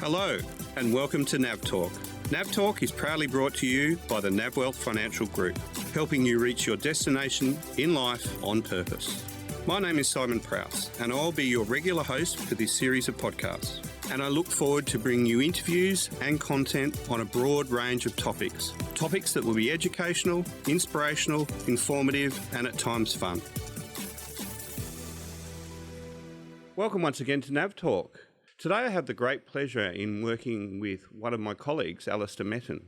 Hello and welcome to NavTalk. NavTalk is proudly brought to you by the Navwealth Financial Group, helping you reach your destination in life on purpose. My name is Simon Prowse and I'll be your regular host for this series of podcasts. And I look forward to bringing you interviews and content on a broad range of topics. Topics that will be educational, inspirational, informative and at times fun. Welcome once again to NavTalk. Today I have the great pleasure in working with one of my colleagues, Alistair Mettam.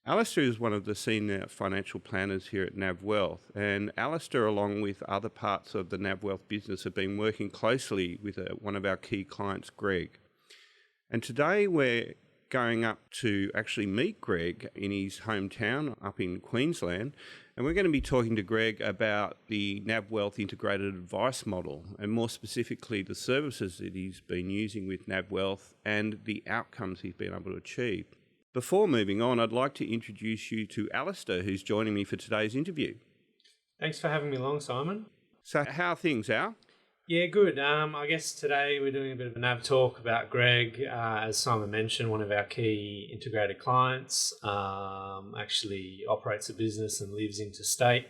Alistair is one of the senior financial planners here at Navwealth, and Alistair, along with other parts of the Navwealth business, have been working closely with one of our key clients, Greg. And today we're going up to actually meet Greg in his hometown up in Queensland, and we're going to be talking to Greg about the Navwealth integrated advice model, and more specifically the services that he's been using with Navwealth and the outcomes he's been able to achieve. Before moving on, I'd like to introduce you to Alistair, who's joining me for today's interview. Thanks for having me along, Simon. So how are things, Al? Yeah, good. I guess today we're doing a bit of a nav talk about Greg. As Simon mentioned, one of our key integrated clients actually operates a business and lives interstate.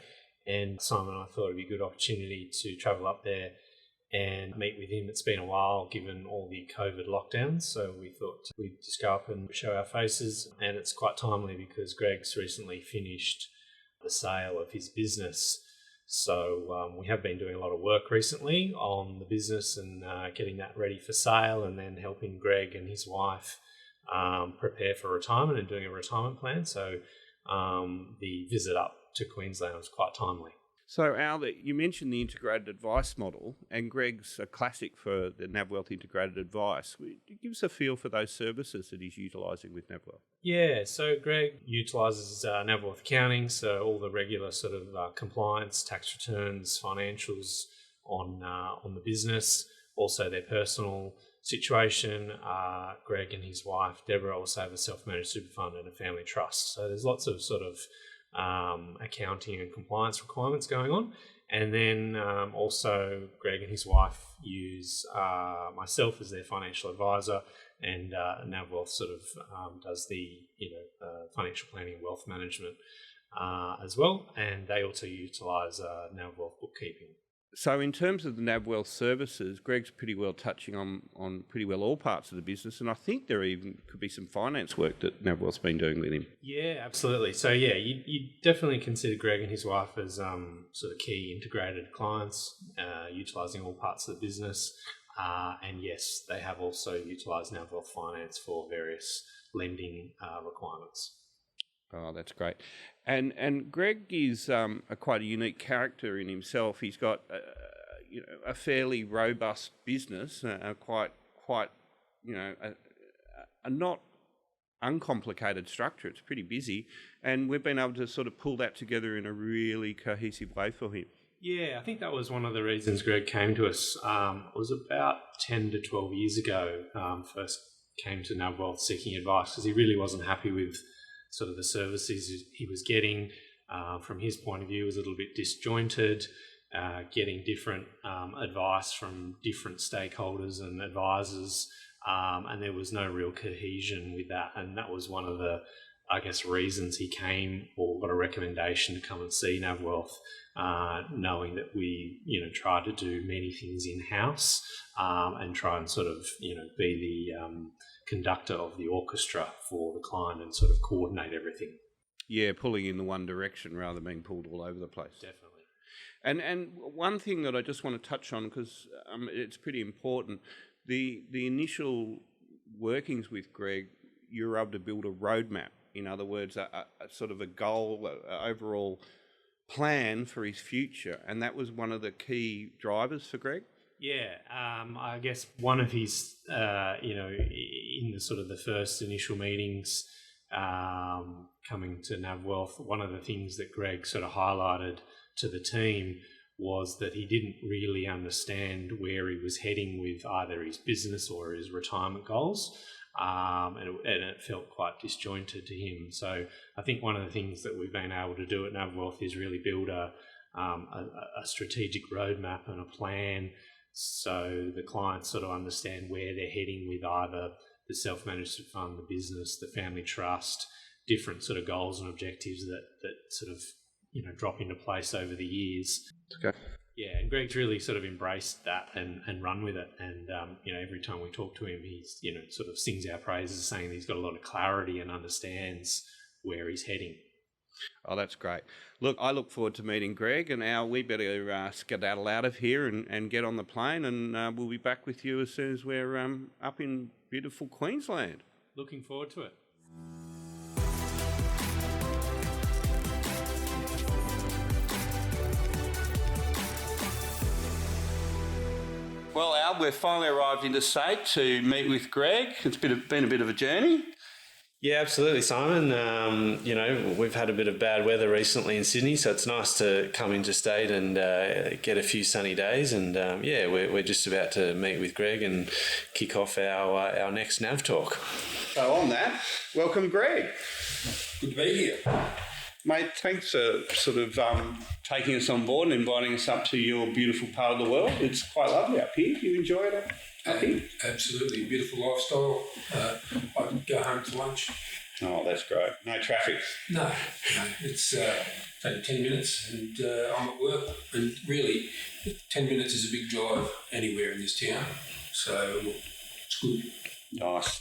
And Simon and I thought it'd be a good opportunity to travel up there and meet with him. It's been a while given all the COVID lockdowns, so we thought we'd just go up and show our faces. And it's quite timely because Greg's recently finished the sale of his business. So we have been doing a lot of work recently on the business and getting that ready for sale, and then helping Greg and his wife prepare for retirement and doing a retirement plan. So the visit up to Queensland was quite timely. So Al, you mentioned the integrated advice model, and Greg's a classic for the Navwealth integrated advice. Give us a feel for those services that he's utilising with Navwealth. Yeah, so Greg utilises Navwealth accounting, so all the regular sort of compliance, tax returns, financials on the business, also their personal situation. Greg and his wife, Deborah, also have a self-managed super fund and a family trust. So there's lots of sort of accounting and compliance requirements going on. And then also Greg and his wife use myself as their financial advisor, and Navwealth sort of does the financial planning and wealth management as well. And they also utilise Navwealth bookkeeping. So in terms of the Navwealth services, Greg's pretty well touching on pretty well all parts of the business, and I think there even could be some finance work that Navwealth's been doing with him. Yeah, absolutely. So yeah, you definitely consider Greg and his wife as sort of key integrated clients, utilising all parts of the business. And yes, they have also utilised Navwealth Finance for various lending requirements. Oh, that's great. And Greg is quite a unique character in himself. He's got a fairly robust business, quite a not uncomplicated structure. It's pretty busy, and we've been able to sort of pull that together in a really cohesive way for him. Yeah, I think that was one of the reasons Greg came to us. It was about 10 to 12 years ago, first came to Navwealth seeking advice, because he really wasn't happy with sort of the services he was getting. From his point of view, was a little bit disjointed, getting different advice from different stakeholders and advisors, and there was no real cohesion with that. And that was one of the, I guess, reasons he came or got a recommendation to come and see Navwealth, knowing that we, try to do many things in-house and try and sort of, be the conductor of the orchestra for the client and sort of coordinate everything. Yeah, pulling in the one direction rather than being pulled all over the place. Definitely. And one thing that I just want to touch on, because it's pretty important, the initial workings with Greg, you were able to build a roadmap. In other words, a sort of a goal, a overall plan for his future, and that was one of the key drivers for Greg. Yeah, I guess one of his, in the sort of the first initial meetings coming to Navwealth, one of the things that Greg sort of highlighted to the team was that he didn't really understand where he was heading with either his business or his retirement goals. And it felt quite disjointed to him. So I think one of the things that we've been able to do at Navwealth is really build a strategic roadmap and a plan, so the clients sort of understand where they're heading with either the self-managed fund, the business, the family trust, different sort of goals and objectives that sort of, drop into place over the years. Okay. Yeah, and Greg's really sort of embraced that and run with it. And, every time we talk to him, he's, sort of sings our praises, saying that he's got a lot of clarity and understands where he's heading. Oh, that's great. Look, I look forward to meeting Greg, and Al, we better skedaddle out of here and get on the plane, and we'll be back with you as soon as we're up in beautiful Queensland. Looking forward to it. Well, Al, we've finally arrived interstate to meet with Greg. It's been a bit of a journey. Yeah, absolutely, Simon. We've had a bit of bad weather recently in Sydney, so it's nice to come interstate and get a few sunny days. And we're just about to meet with Greg and kick off our next NavTalk. So on that, welcome, Greg. Good to be here. Mate, thanks for sort of taking us on board and inviting us up to your beautiful part of the world. It's quite lovely up here. You enjoy it up here? Absolutely. Beautiful lifestyle. I can go home for lunch. Oh, that's great. No traffic? No. It's only 10 minutes and I'm at work. And really, 10 minutes is a big drive anywhere in this town. So it's good. Nice.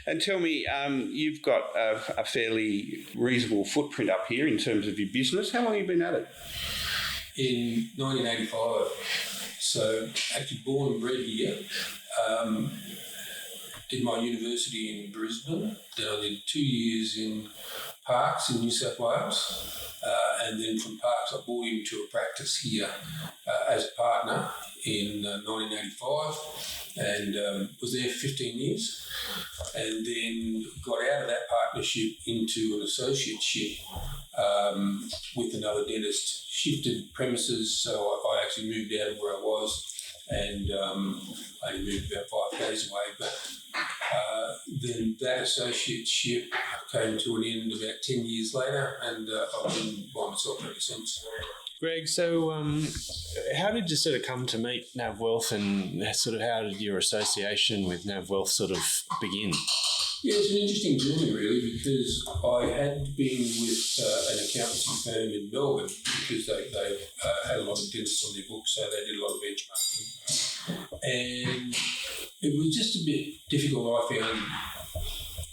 And tell me, you've got a fairly reasonable footprint up here in terms of your business. How long have you been at it? In 1985. So actually born and bred here. Did my university in Brisbane. Then I did 2 years in Parks in New South Wales. And then from Parks I bought into a practice here as a partner in 1985. And was there 15 years, and then got out of that partnership into an associateship with another dentist, shifted premises, so I actually moved out of where I was, and I moved about 5 days away, but then that associateship came to an end about 10 years later, and I've been by myself ever since. Greg, so how did you sort of come to meet Navwealth, and sort of how did your association with Navwealth sort of begin? Yeah, it's an interesting journey really, because I had been with an accountancy firm in Melbourne because they had a lot of dentists on their books, so they did a lot of benchmarking. And it was just a bit difficult, I found.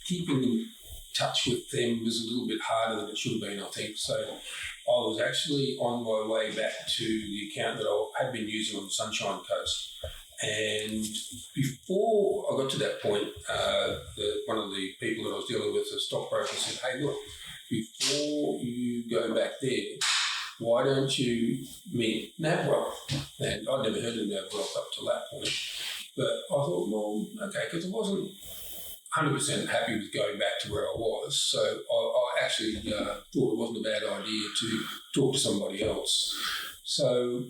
Keeping in touch with them was a little bit harder than it should have been, I think. So I was actually on my way back to the account that I had been using on the Sunshine Coast. And before I got to that point, one of the people that I was dealing with, the stockbroker, said, "Hey, look, before you go back there, why don't you meet Navwealth?" And I'd never heard of Navwealth up to that point. But I thought, well, okay, because I wasn't 100% happy with going back to where I was. So I actually thought it wasn't a bad idea to talk to somebody else. So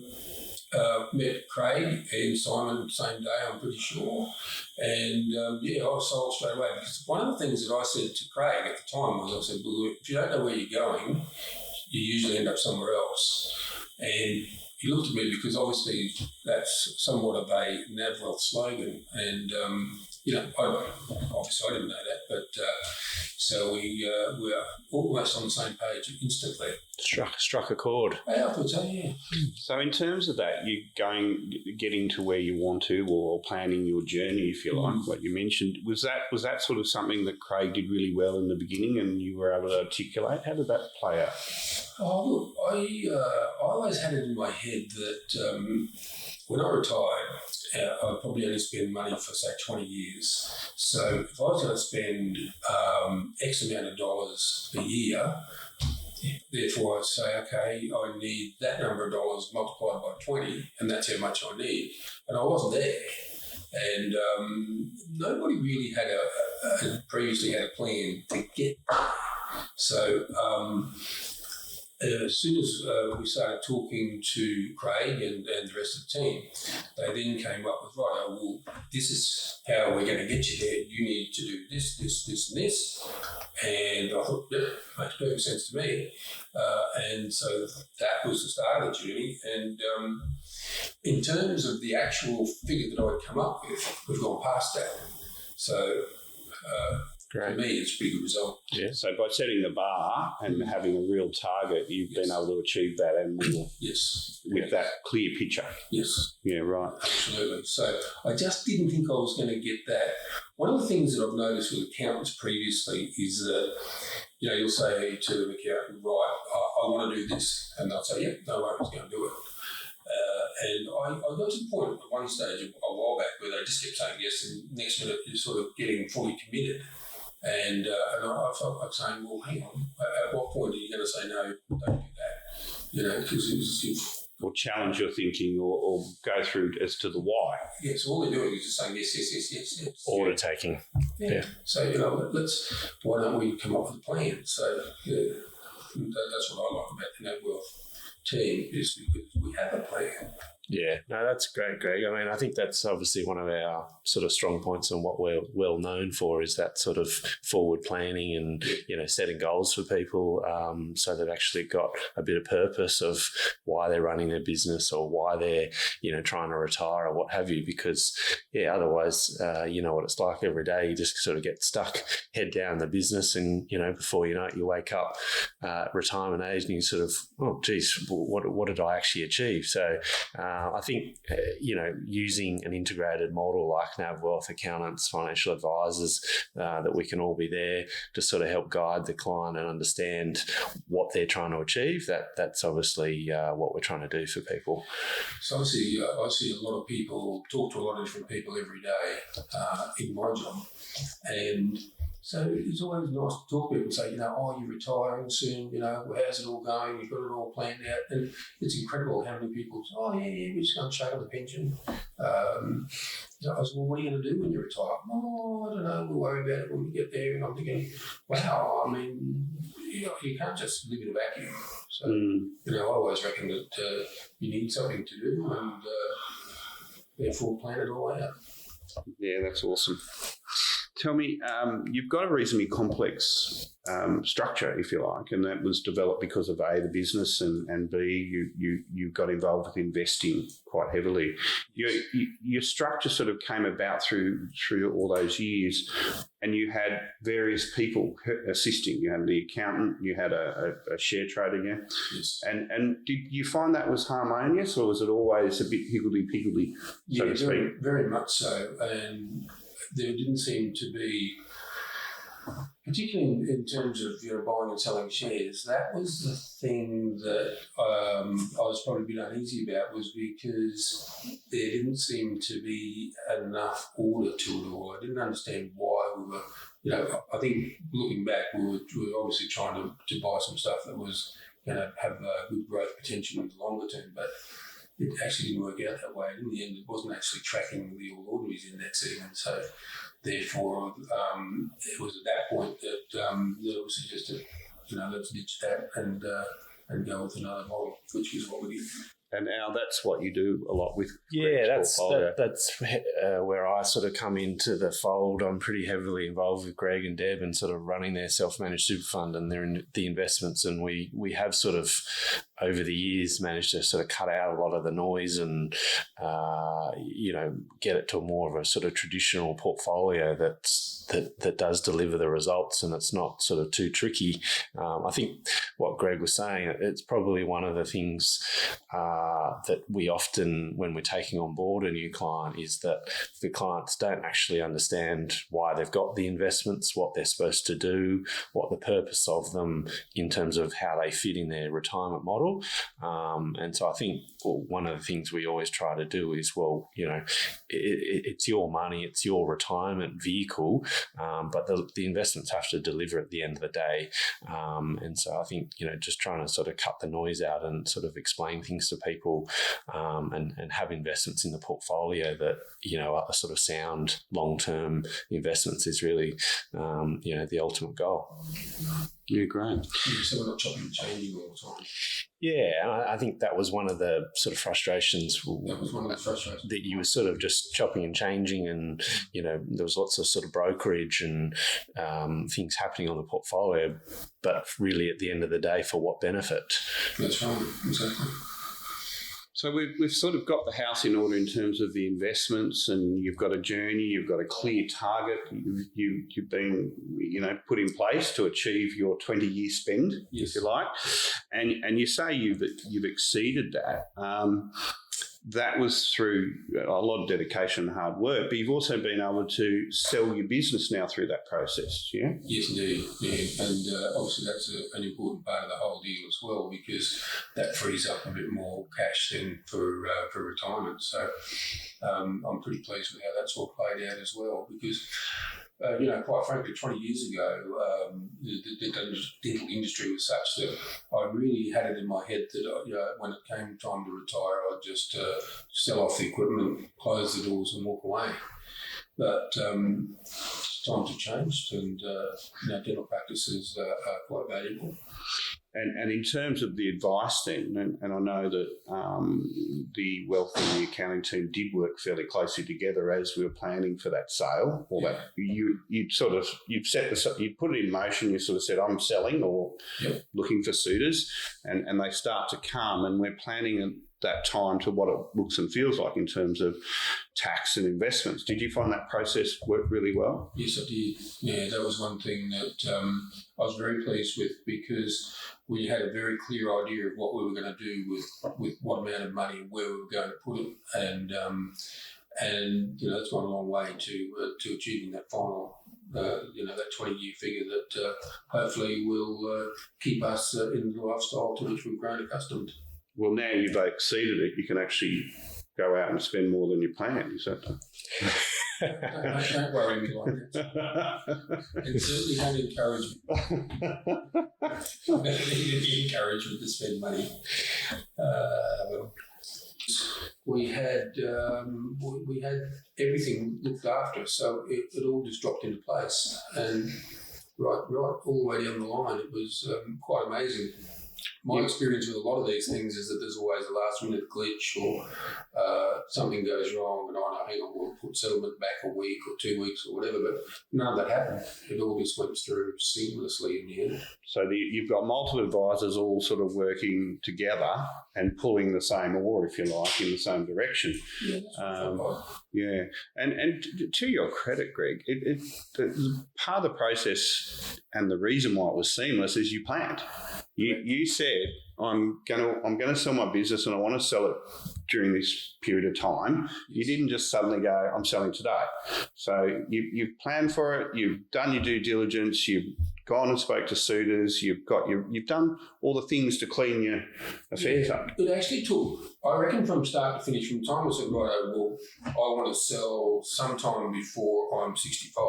met Craig and Simon the same day, I'm pretty sure. And I was sold straight away, because one of the things that I said to Craig at the time was, I said, well, if you don't know where you're going, you usually end up somewhere else. And he looked at me, because obviously that's somewhat of a Navwealth slogan. And, obviously I didn't know that, but so we were almost on the same page instantly. Struck a chord. I thought so, yeah. So in terms of that, you getting to where you want to, or planning your journey, if you like, what you mentioned, was that sort of something that Craig did really well in the beginning and you were able to articulate? How did that play out? Oh, look, I always had it in my head that when I retired, I'd probably only spend money for, say, 20 years. So if I was going to spend X amount of dollars a year, therefore I'd say, okay, I need that number of dollars multiplied by 20, and that's how much I need. And I wasn't there. And nobody really previously had a plan to get there. So as soon as we started talking to Craig and the rest of the team, they then came up with, right, well, this is how we're going to get you there. You need to do this, this, and this. And I thought, yeah, makes perfect sense to me. And so that was the start of the journey. And in terms of the actual figure that I'd come up with, we've gone past that. So For me, it's a pretty good result. Yeah. So by setting the bar and having a real target, you've been able to achieve that and more. Yes. With that clear picture. Yes. Yeah, right. Absolutely. So I just didn't think I was going to get that. One of the things that I've noticed with accountants previously is that, you'll say to an accountant, right, I want to do this. And they'll say, yeah, no worries, go and do it. And I got to the point at one stage a while back where they just kept saying yes, and next minute you're sort of getting fully committed. And I felt like saying, well, hang on, at what point are you going to say no, don't do that? Because it was... Or challenge your thinking or go through as to the why. Yeah, so all they're doing is just saying yes. Order taking. Yeah. So, why don't we come up with a plan? So, that's what I like about the Navwealth team is because we have a plan. Yeah, no, that's great, Greg. I mean, I think that's obviously one of our sort of strong points and what we're well known for is that sort of forward planning and, setting goals for people so they've actually got a bit of purpose of why they're running their business or why they're, trying to retire or what have you. Because, otherwise, you know what it's like every day. You just sort of get stuck, head down the business and, before you know it, you wake up retirement age and you sort of, oh, geez, what did I actually achieve? So, I think, using an integrated model like Navwealth, accountants, financial advisors, that we can all be there to sort of help guide the client and understand what they're trying to achieve. That's obviously what we're trying to do for people. So I see a lot of people, talk to a lot of different people every day in my job. And so it's always nice to talk to people and say, you're retiring soon, how's it all going? You've got it all planned out. And it's incredible how many people say, we're just going to shake on the pension. I was, well, what are you going to do when you retire? Oh, I don't know, we'll worry about it when we get there. And I'm thinking, wow, I mean, you can't just live in a vacuum. So, I always reckon that you need something to do and therefore plan it all out. Yeah, that's awesome. Tell me, you've got a reasonably complex structure, if you like, and that was developed because of A, the business, and B, you got involved with investing quite heavily. Your structure sort of came about through all those years, and you had various people assisting. You had the accountant, you had a share trader, Yes. And did you find that was harmonious, or was it always a bit higgledy-piggledy, so to speak? Very, very much so, and there didn't seem to be, particularly in terms of buying and selling shares, that was the thing that I was probably a bit uneasy about, was because there didn't seem to be enough order to it all. I didn't understand why we were, I think looking back, we were obviously trying to buy some stuff that was going to have good growth potential in the longer term, but it actually didn't work out that way. In the end, it wasn't actually tracking the All Ordinaries index even. So, therefore, it was at that point that it was suggested, let's ditch that and go with another model, which is what we did. And now that's what you do a lot with. Yeah, that's where I sort of come into the fold. I'm pretty heavily involved with Greg and Deb and sort of running their self-managed super fund and the investments. And we have sort of over the years managed to sort of cut out a lot of the noise and get it to more of a sort of traditional portfolio that does deliver the results and it's not sort of too tricky. I think what Greg was saying, it's probably one of the things that we often, when we're taking on board a new client, is that the clients don't actually understand why they've got the investments, what they're supposed to do, what the purpose of them in terms of how they fit in their retirement model. And so I think one of the things we always try to do is, it's your money, it's your retirement vehicle, but the investments have to deliver at the end of the day. And so I think, just trying to sort of cut the noise out and sort of explain things to people and have investments in the portfolio that, are sort of sound long-term investments is really, the ultimate goal. Yeah, great. So we're not chopping and changing all the time. Yeah, I think that was one of the sort of frustrations. That was one of the frustrations. That you were sort of just chopping and changing and, there was lots of sort of brokerage and things happening on the portfolio, but really at the end of the day, for what benefit? That's right, exactly. So we've sort of got the house in order in terms of the investments, and you've got a journey, you've got a clear target, you've been put in place to achieve your 20-year spend, if you like, and you say you've exceeded that. That was through a lot of dedication and hard work, but you've also been able to sell your business now through that process, yeah? Yes, indeed. Yeah. And obviously that's an important part of the whole deal as well, because that frees up a bit more cash then for retirement. So I'm pretty pleased with how that's all played out as well, because quite frankly, 20 years ago, the dental industry was such that I really had it in my head that when it came time to retire, I'd just sell off the equipment, close the doors, and walk away. But it's time to change, and dental practices are quite valuable. And in terms of the advice then, and I know that the wealth and the accounting team did work fairly closely together as we were planning for that sale, or that you put it in motion, you sort of said, I'm selling or looking for suitors, and they start to come, and we're planning at that time to what it looks and feels like in terms of tax and investments. Did you find that process work really well? Yes, I did. Yeah, that was one thing that I was very pleased with, because we had a very clear idea of what we were going to do with what amount of money and where we were going to put it, and that's gone a long way to achieving that final that 20-year figure that hopefully will keep us in the lifestyle to which we've grown accustomed. Well, now you've exceeded it, you can actually go out and spend more than you planned, is that? Don't worry me like that. And certainly don't encourage me. I needed the encouragement to spend money. We had everything looked after, so it all just dropped into place. And right all the way down the line, it was quite amazing. My experience with a lot of these things is that there's always a last-minute glitch, or something goes wrong, and hang on, we'll put settlement back a week or 2 weeks or whatever, but none of that happened. It all just went through seamlessly in the end. So you've got multiple advisors all sort of working together and pulling the same oar, if you like, in the same direction. Yeah, that's right. Yeah, and to your credit, Greg, part of the process and the reason why it was seamless is you planned. You said, I'm gonna sell my business and I want to sell it during this period of time. You didn't just suddenly go, I'm selling today. So you've planned for it. You've done your due diligence. You've gone and spoke to suitors. You've done all the things to clean your affairs up. It actually took, I reckon, from start to finish, from the time I said, I want to sell sometime before I'm 65.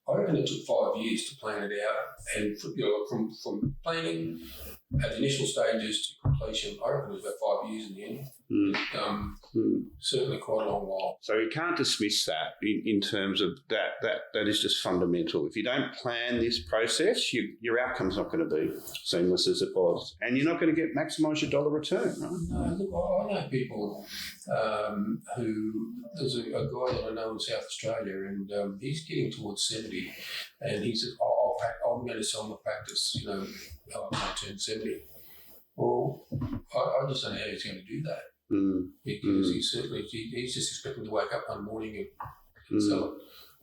I reckon it took 5 years to plan it out, and from planning at the initial stages to completion, I reckon it was about 5 years in the end. Certainly quite a long while. So you can't dismiss that in terms of that is just fundamental. If you don't plan this process, your outcome's not going to be seamless as it was, and you're not going to maximise your dollar return, right? No, look, I know people who, there's a guy that I know in South Australia, and he's getting towards 70, and he says, I'm going to sell my practice, I'm going to turn 70. Well, I just don't know how he's going to do that. Because he's just expecting to wake up one morning and sell it.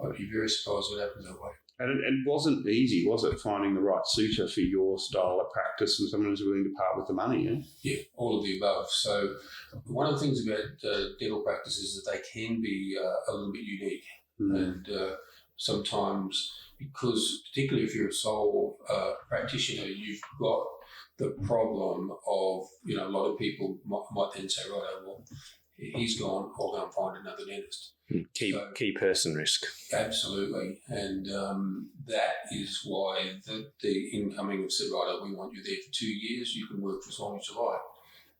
I'd be very surprised what happens that way. And it wasn't easy, was it, finding the right suitor for your style of practice and someone who's willing to part with the money, yeah? Yeah, all of the above. So one of the things about dental practice is that they can be a little bit unique. And sometimes, because particularly if you're a sole practitioner, you've got the problem of, a lot of people might then say, right, well, he's gone, I'll go and find another dentist. Key person risk. Absolutely. And that is why the incoming have said, right, we want you there for 2 years, you can work for as long as you like.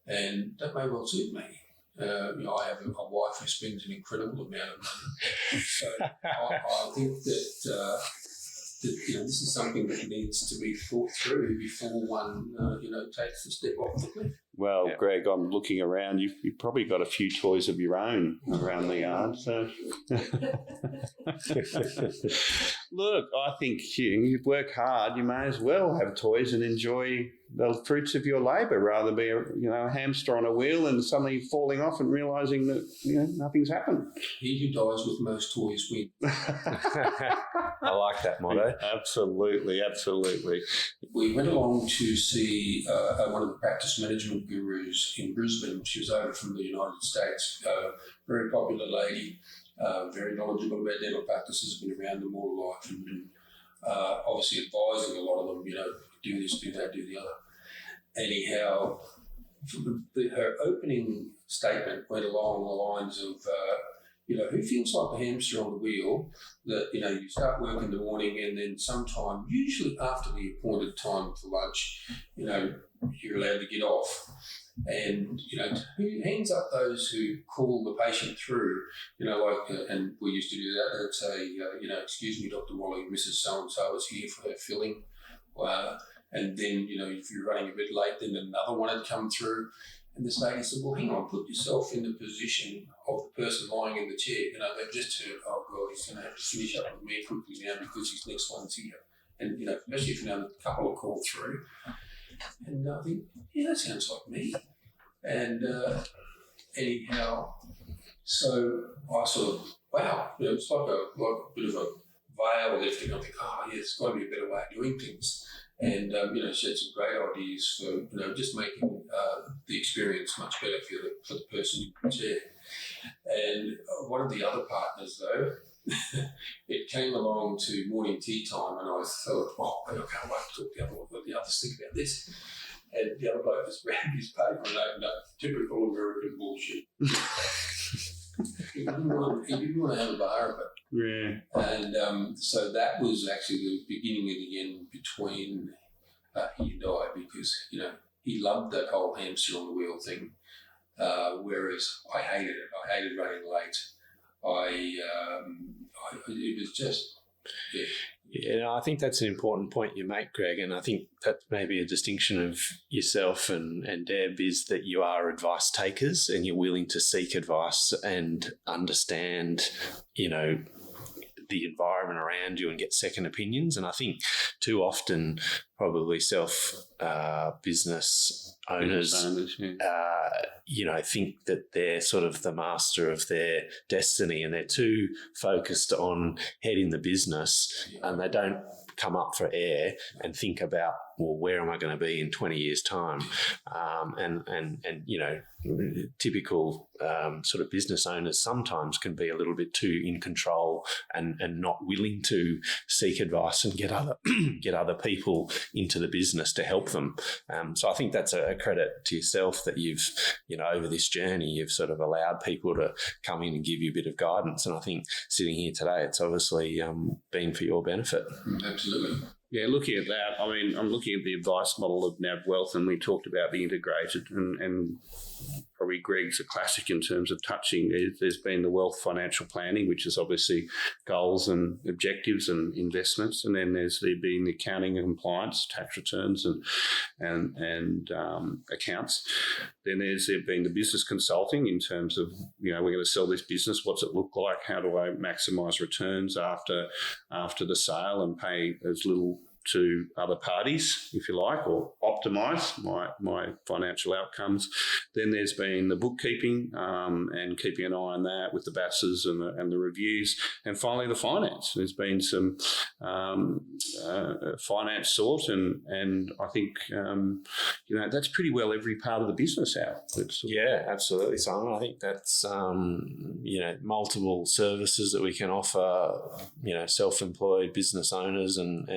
And that may well suit me. I have a wife who spends an incredible amount of money. So I think that this is something that needs to be thought through before one, takes the step off the cliff. Well, yeah. Greg, I'm looking around. You've probably got a few toys of your own around the yard. So, Look, I think you work hard. You may as well have toys and enjoy the fruits of your labour rather than be a hamster on a wheel and suddenly falling off and realising that nothing's happened. He who dies with most toys wins. I like that motto. Absolutely. We went along to see one of the practice management gurus in Brisbane. She was over from the United States, very popular lady, very knowledgeable about dental practices, been around them all her life, and been obviously advising a lot of them, do this, do that, do the other. Anyhow, her opening statement went along the lines of, who feels like the hamster on the wheel that, you start work in the morning and then sometime, usually after the appointed time for lunch, you're allowed to get off. And, who hands up those who call the patient through, and we used to do that. They'd say, excuse me, Dr. Whalley, Mrs. So-and-so is here for her filling. And then, if you're running a bit late, then another one had come through. And this lady said, well, hang on, put yourself in the position of the person lying in the chair. They've just heard, oh, God, he's going to have to finish up with me quickly now because his next one's here. And, especially if a couple are called through. And I think, that sounds like me. And anyhow, so I sort of, wow, it's like a bit of a veil lifting. I think, it's got to be a better way of doing things. And, she had some great ideas for, just making the experience much better for the person in the chair. And one of the other partners, though, it came along to morning tea time, and I thought, I can't wait to talk to the other one, what the others think about this. And the other bloke just grabbed his paper and opened up typical American bullshit. He didn't want to have a bar of it. Yeah. And so that was actually the beginning of the end between he and I, because, he loved that whole hamster on the wheel thing, whereas I hated it. I hated running late. It was just, yeah. Yeah, I think that's an important point you make, Greg, and I think that maybe a distinction of yourself and Deb is that you are advice takers and you're willing to seek advice and understand, the environment around you and get second opinions. And I think too often probably business owners think that they're sort of the master of their destiny and they're too focused on heading the business and they don't come up for air and think about, well, where am I going to be in 20 years' time? Typical sort of business owners sometimes can be a little bit too in control and not willing to seek advice and get other people into the business to help them. So I think that's a credit to yourself that you've, over this journey, you've sort of allowed people to come in and give you a bit of guidance. And I think sitting here today, it's obviously been for your benefit. Absolutely. Yeah, looking at that, I'm looking at the advice model of Navwealth, and we talked about the integrated, and probably Greg's a classic in terms of touching. There's been the wealth financial planning, which is obviously goals and objectives and investments, and then there's been the accounting and compliance, tax returns and accounts. Then there's been the business consulting in terms of, we're going to sell this business. What's it look like? How do I maximise returns after the sale and pay as little to other parties, if you like, or optimise my financial outcomes. Then there's been the bookkeeping and keeping an eye on that with the BASs and the reviews. And finally, the finance. There's been some finance sort, and I think, that's pretty well every part of the business out. Yeah, absolutely, Simon. I think that's, multiple services that we can offer, self-employed business owners and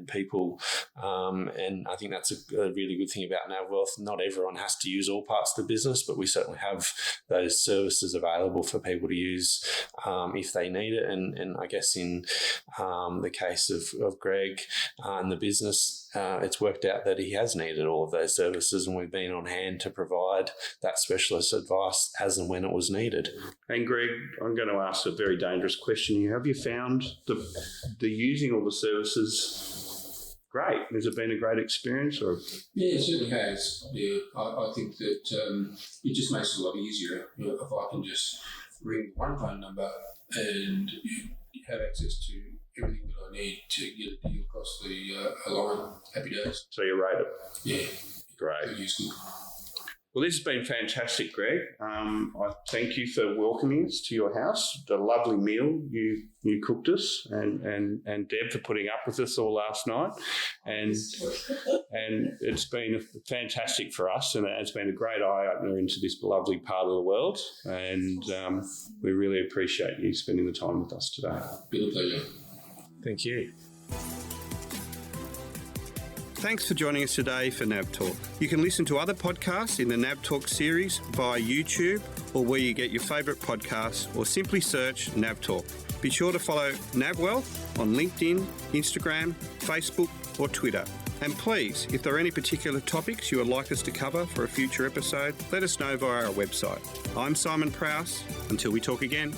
people. And I think that's a really good thing about Navwealth. Not everyone has to use all parts of the business, but we certainly have those services available for people to use if they need it. And I guess in the case of Greg and the business, it's worked out that he has needed all of those services, and we've been on hand to provide that specialist advice as and when it was needed. And Greg, I'm going to ask a very dangerous question here. Have you found the using all the services great? Has it been a great experience? Or? Yeah, it certainly has. Yeah, I think that it just makes it a lot easier. If I can just ring one phone number and have access to everything that I need to get a deal across the line. Happy days. So you rate it? Yeah. Great. It is good. Well, this has been fantastic, Greg. I thank you for welcoming us to your house. The lovely meal you cooked us, and Deb for putting up with us all last night, and it's been fantastic for us, and it's been a great eye opener into this lovely part of the world, and we really appreciate you spending the time with us today. Been a pleasure. Thank you. Thanks for joining us today for NavTalk. You can listen to other podcasts in the NavTalk series via YouTube or where you get your favourite podcasts, or simply search NavTalk. Be sure to follow Navwealth on LinkedIn, Instagram, Facebook or Twitter. And please, if there are any particular topics you would like us to cover for a future episode, let us know via our website. I'm Simon Prowse. Until we talk again.